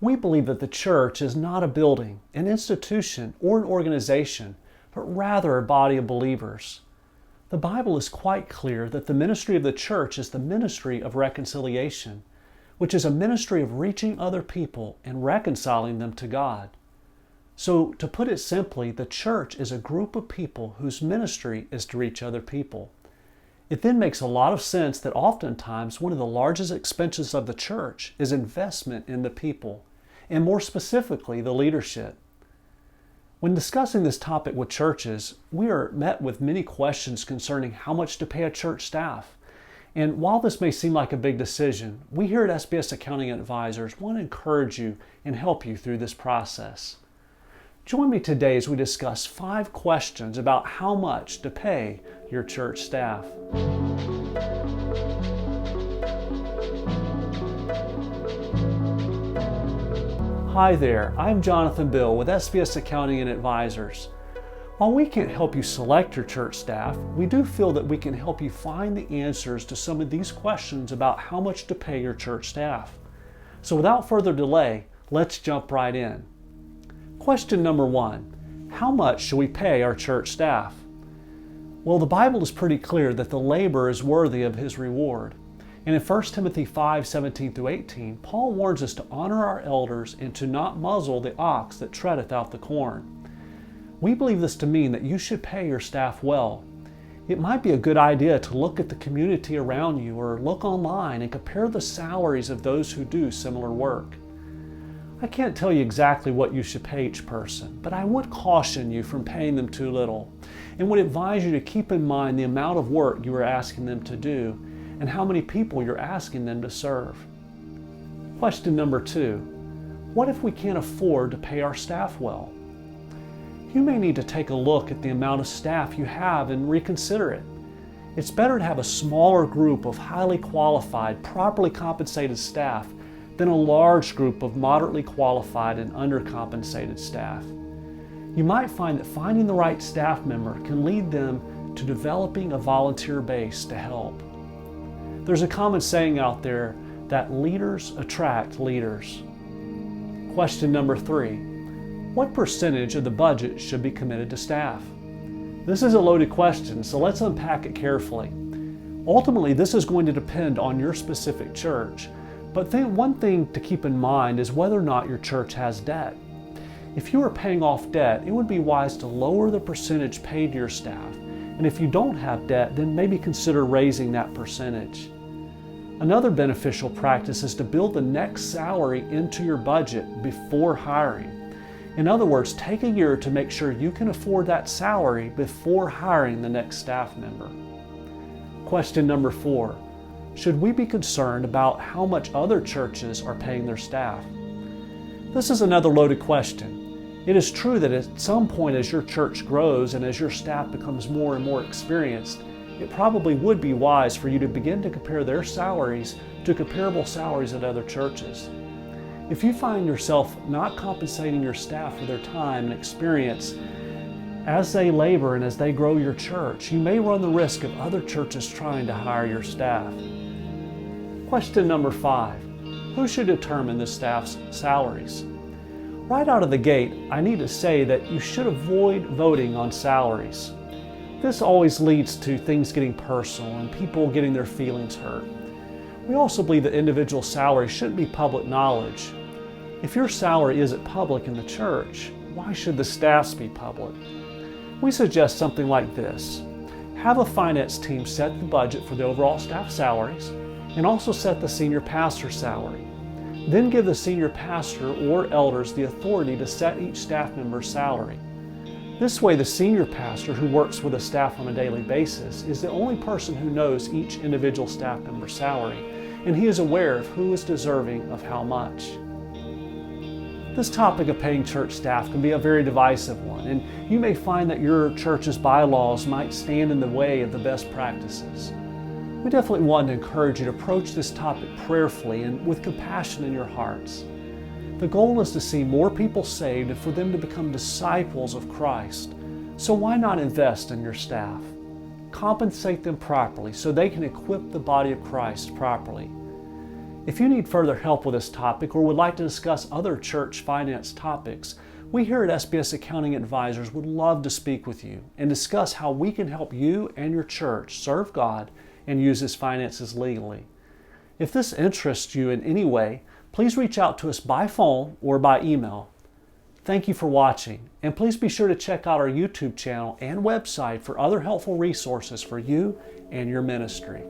We believe that the church is not a building, an institution, or an organization, but rather a body of believers. The Bible is quite clear that the ministry of the church is the ministry of reconciliation, which is a ministry of reaching other people and reconciling them to God. So, to put it simply, the church is a group of people whose ministry is to reach other people. It then makes a lot of sense that oftentimes one of the largest expenses of the church is investment in the people, and more specifically, the leadership. When discussing this topic with churches, we are met with many questions concerning how much to pay a church staff. And while this may seem like a big decision, we here at SBS Accounting Advisors want to encourage you and help you through this process. Join me today as we discuss 5 questions about how much to pay your church staff. Hi there, I'm Jonathan Bill with SBS Accounting and Advisors. While we can't help you select your church staff, we do feel that we can help you find the answers to some of these questions about how much to pay your church staff. So without further delay, let's jump right in. Question number 1, how much should we pay our church staff? Well, the Bible is pretty clear that the laborer is worthy of his reward. And in 1 Timothy 5:17-18, Paul warns us to honor our elders and to not muzzle the ox that treadeth out the corn. We believe this to mean that you should pay your staff well. It might be a good idea to look at the community around you or look online and compare the salaries of those who do similar work. I can't tell you exactly what you should pay each person, but I would caution you from paying them too little and would advise you to keep in mind the amount of work you are asking them to do and how many people you're asking them to serve. Question number 2, what if we can't afford to pay our staff well? You may need to take a look at the amount of staff you have and reconsider it. It's better to have a smaller group of highly qualified, properly compensated staff than a large group of moderately qualified and undercompensated staff. You might find that finding the right staff member can lead them to developing a volunteer base to help. There's a common saying out there that leaders attract leaders. Question number 3, what percentage of the budget should be committed to staff? This is a loaded question, so let's unpack it carefully. Ultimately, this is going to depend on your specific church, but one thing to keep in mind is whether or not your church has debt. If you are paying off debt, it would be wise to lower the percentage paid to your staff, and if you don't have debt, then maybe consider raising that percentage. Another beneficial practice is to build the next salary into your budget before hiring. In other words, take a year to make sure you can afford that salary before hiring the next staff member. Question number 4, should we be concerned about how much other churches are paying their staff? This is another loaded question. It is true that at some point as your church grows and as your staff becomes more and more experienced, it probably would be wise for you to begin to compare their salaries to comparable salaries at other churches. If you find yourself not compensating your staff for their time and experience as they labor and as they grow your church, you may run the risk of other churches trying to hire your staff. Question number 5, who should determine the staff's salaries? Right out of the gate, I need to say that you should avoid voting on salaries. This always leads to things getting personal and people getting their feelings hurt. We also believe that individual salaries shouldn't be public knowledge. If your salary isn't public in the church, why should the staff's be public? We suggest something like this. Have a finance team set the budget for the overall staff salaries and also set the senior pastor's salary. Then give the senior pastor or elders the authority to set each staff member's salary. This way, the senior pastor who works with a staff on a daily basis is the only person who knows each individual staff member's salary, and he is aware of who is deserving of how much. This topic of paying church staff can be a very divisive one, and you may find that your church's bylaws might stand in the way of the best practices. We definitely want to encourage you to approach this topic prayerfully and with compassion in your hearts. The goal is to see more people saved and for them to become disciples of Christ. So why not invest in your staff? Compensate them properly so they can equip the body of Christ properly. If you need further help with this topic or would like to discuss other church finance topics, we here at SBS Accounting Advisors would love to speak with you and discuss how we can help you and your church serve God and use His finances legally. If this interests you in any way, please reach out to us by phone or by email. Thank you for watching, and please be sure to check out our YouTube channel and website for other helpful resources for you and your ministry.